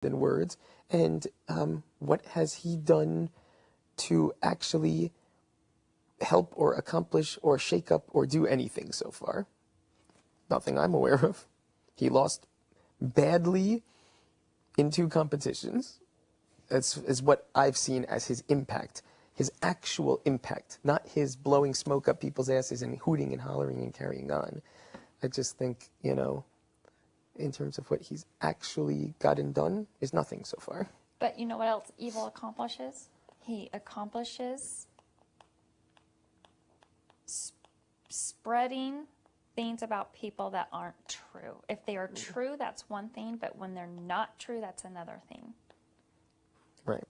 than words. And what has he done to actually help or accomplish or shake up or do anything so far? Nothing I'm aware of. He lost badly in 2 competitions. That's is what I've seen as his impact, his actual impact, not his blowing smoke up people's asses and hooting and hollering and carrying on. I just think, you know, in terms of what he's actually gotten done, is nothing so far. But you know what else evil accomplishes? He accomplishes spreading things about people that aren't true. If they are true, that's one thing, but when they're not true, that's another thing. Right.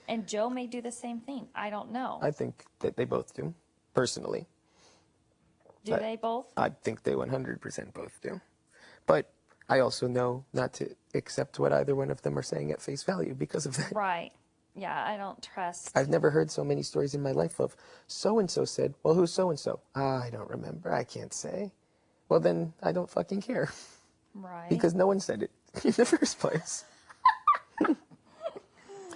And Joe may do the same thing. I don't know. I think that they both do, personally. Do they both? I think they 100% both do. But I also know not to accept what either one of them are saying at face value because of that. Right. Yeah, I don't trust. I've never heard so many stories in my life of so-and-so said, well, who's so-and-so? I don't remember. I can't say. Well, then I don't fucking care. Right. Because no one said it in the first place.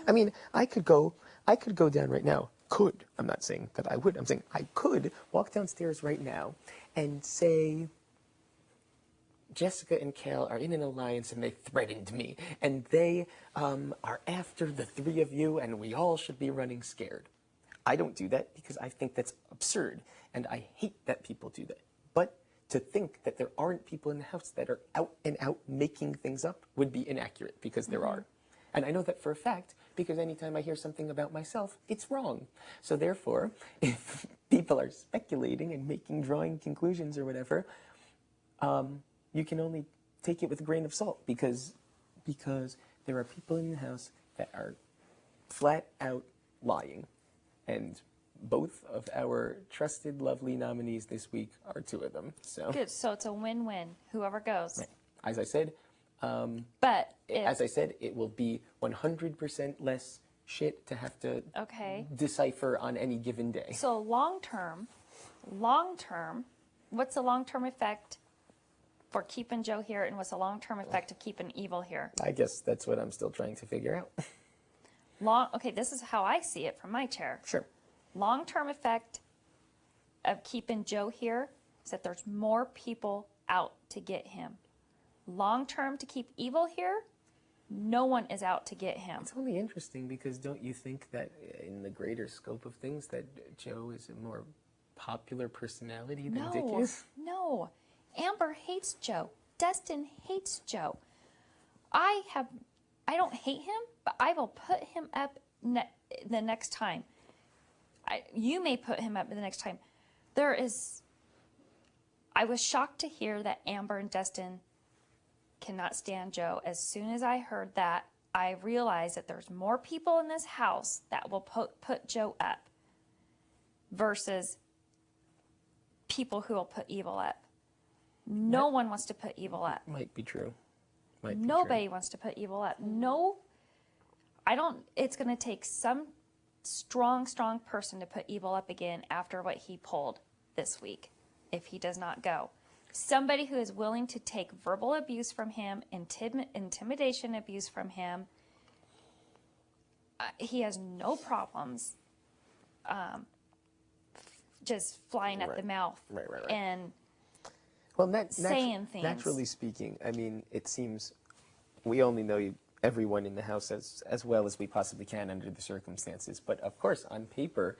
I mean, I could go down right now. Could. I'm not saying that I would. I'm saying I could walk downstairs right now and say, Jessica and Kail are in an alliance and they threatened me. And they are after the 3 of you and we all should be running scared. I don't do that because I think that's absurd. And I hate that people do that. But to think that there aren't people in the house that are out and out making things up would be inaccurate because there are. And I know that for a fact because anytime I hear something about myself, it's wrong. So therefore, if people are speculating and drawing conclusions or whatever, you can only take it with a grain of salt because there are people in the house that are flat out lying. And both of our trusted, lovely nominees this week are 2 of them. So good. So it's a win-win, whoever goes. Right. As I said, it will be 100% less shit to have to decipher on any given day. So long term, what's the long-term effect for keeping Joe here, and what's the long-term effect of keeping evil here? I guess that's what I'm still trying to figure out. Okay, this is how I see it from my chair. Sure. Long-term effect of keeping Joe here is that there's more people out to get him. Long-term to keep evil here, no one is out to get him. It's only interesting because don't you think that in the greater scope of things that Joe is a more popular personality than Dick is? No. Amber hates Joe. Destin hates Joe. I don't hate him, but I will put him up the next time. You may put him up the next time. I was shocked to hear that Amber and Destin cannot stand Joe. As soon as I heard that, I realized that there's more people in this house that will put Joe up versus people who will put evil up. No one wants to put evil up. Might be true. Nobody wants to put evil up. No, I don't. It's going to take some strong person to put evil up again after what he pulled this week, if he does not go. Somebody who is willing to take verbal abuse from him, intimidation abuse from him. He has no problems just flying at the mouth and saying things. Naturally speaking, I mean, it seems we only know everyone in the house as well as we possibly can under the circumstances. But of course, on paper,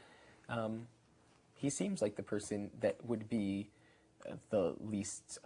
he seems like the person that would be the least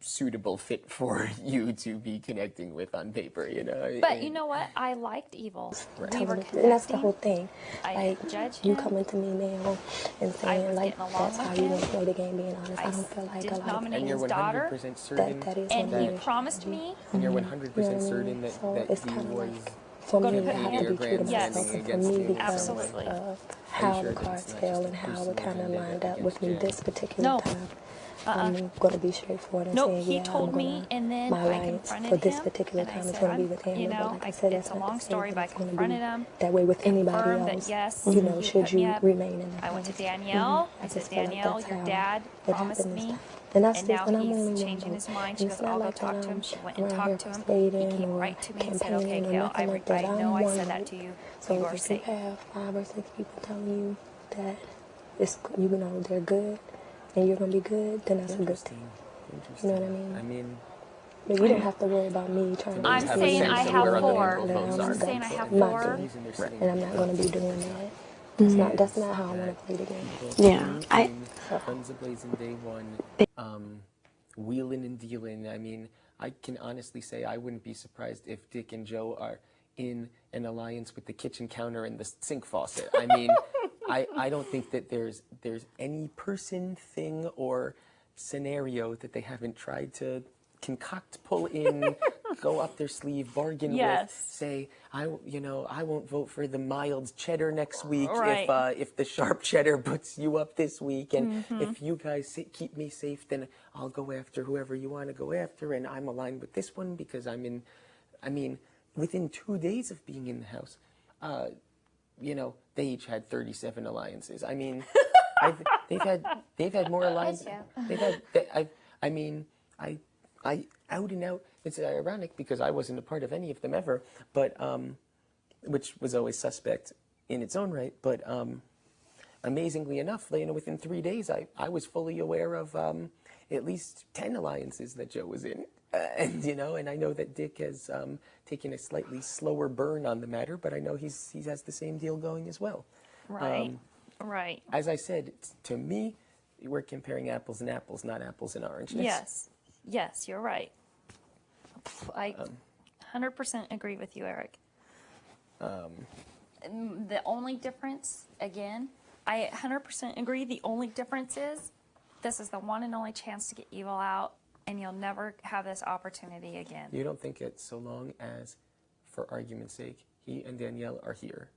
suitable fit for you to be connecting with on paper, you know. But you know what? I liked evil. Right. We were connecting. And that's the whole thing. I judge him. You coming to me now and saying like that's how you want to play the game. Being honest, I don't feel like a lot of and you're 100% certain that is and he that promised me. And you're 100% certain that it's he kind of was like for me gonna I have to be true to yes. myself, and for me because Absolutely. of how the cards fell and how it kind of lined up with me this particular time. I'm going to be straightforward and say, he told me, and then my I alliance confronted for this him, particular and I time is said, going to be with him. you But know, like I said, it's a long story, but I going to confronted be him. that way with anybody Confirmed else. that yes, you know, he should put me you up. remain in the I went to house. Danielle. I said, just feel like Danielle, that's your how dad it promised happened me And that's And just, now and I'm he's only one changing vote. his mind. And She it's goes, not I'll go like talk that to him. I'm She went and around here talked to him. He persuading came or right to me and said, okay, campaigning or Kail, nothing like that. I I'm know I one said that vote. to you. So You are if you safe. have 5 or 6 people telling you that it's, you know, they're good and you're gonna be good, then that's a good thing. You know what I mean? I mean, But you don't have to worry about me trying to I'm have a saying sense I of have where other 4. people's votes are. I'm saying I have my 4. thing. Right. And I'm not gonna be doing that. That's not how I want to play the game. Yeah, Guns a-blazing day one, wheeling and dealing. I mean, I can honestly say I wouldn't be surprised if Dick and Joe are in an alliance with the kitchen counter and the sink faucet. I mean, I don't think that there's any person, thing, or scenario that they haven't tried to concoct, pull in, go up their sleeve, bargain Yes. with, say, I won't vote for the mild cheddar next week Right. if the sharp cheddar puts you up this week, and if you guys keep me safe, then I'll go after whoever you want to go after, and I'm aligned with this one because I mean, within 2 days of being in the house, they each had 37 alliances. I mean, they've had more alliances. I out and out. It's ironic because I wasn't a part of any of them ever, but which was always suspect in its own right. But amazingly enough, within 3 days, I was fully aware of at least 10 alliances that Joe was in. And I know that Dick has taken a slightly slower burn on the matter, but I know he has the same deal going as well. Right. Right. As I said, to me, we're comparing apples and apples, not apples and oranges. Yes. Yes, you're right. I 100% agree with you, Eric. The only difference, again, I 100% agree. The only difference is this is the one and only chance to get evil out, and you'll never have this opportunity again. You don't think it's so long as, for argument's sake, he and Danielle are here,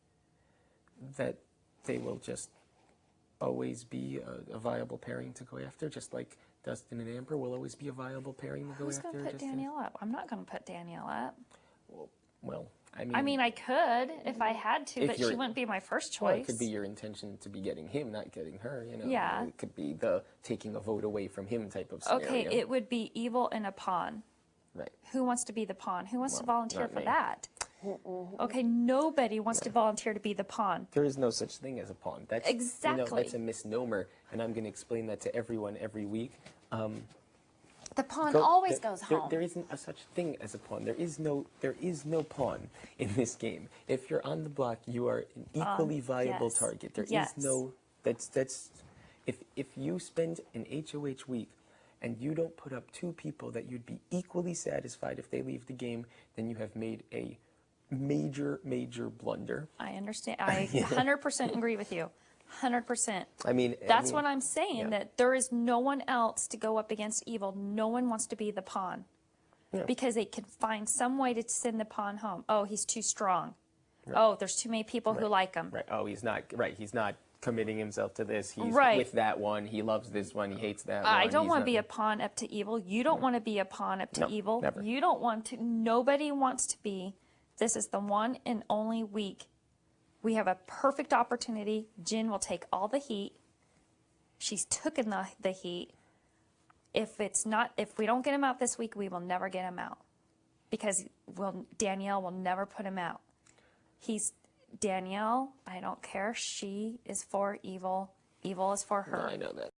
that they will just always be a viable pairing to go after, just like Dustin and Amber will always be a viable pairing to go Who's after? going to put Danielle up? I'm not going to put Danielle up. Well, I mean, I could if I had to, but she wouldn't be my first choice. Well, it could be your intention to be getting him, not getting her, Yeah. It could be the taking a vote away from him type of scenario. Okay, it would be evil and a pawn. Right. Who wants to be the pawn? Who wants to volunteer not for me. that? Okay, nobody wants to volunteer to be the pawn. There is no such thing as a pawn. That's, Exactly. That's a misnomer, and I'm going to explain that to everyone every week. The pawn always goes home. There isn't a such thing as a pawn. There is no pawn in this game. If you're on the block, you are an equally viable yes. target. There is Yes. no that's if you spend an HOH week and you don't put up 2 people that you'd be equally satisfied if they leave the game, then you have made a major blunder. I understand. I 100% agree with you. 100%. That's what I'm saying, that there is no one else to go up against evil. No one wants to be the pawn. Yeah. Because they can find some way to send the pawn home. Oh, he's too strong. Right. Oh, there's too many people who like him. Right. Oh, he's not committing himself to this. He's right. with that one. He loves this one. He hates that one. I don't want to be a pawn up to evil. You don't want to be a pawn up to evil. Never. You don't want to. Nobody wants to be. This is the one and only week. We have a perfect opportunity. Jen will take all the heat. She's taken the heat. If we don't get him out this week, we will never get him out. Because Danielle will never put him out. Danielle, I don't care. She is for evil. Evil is for her. No, I know that.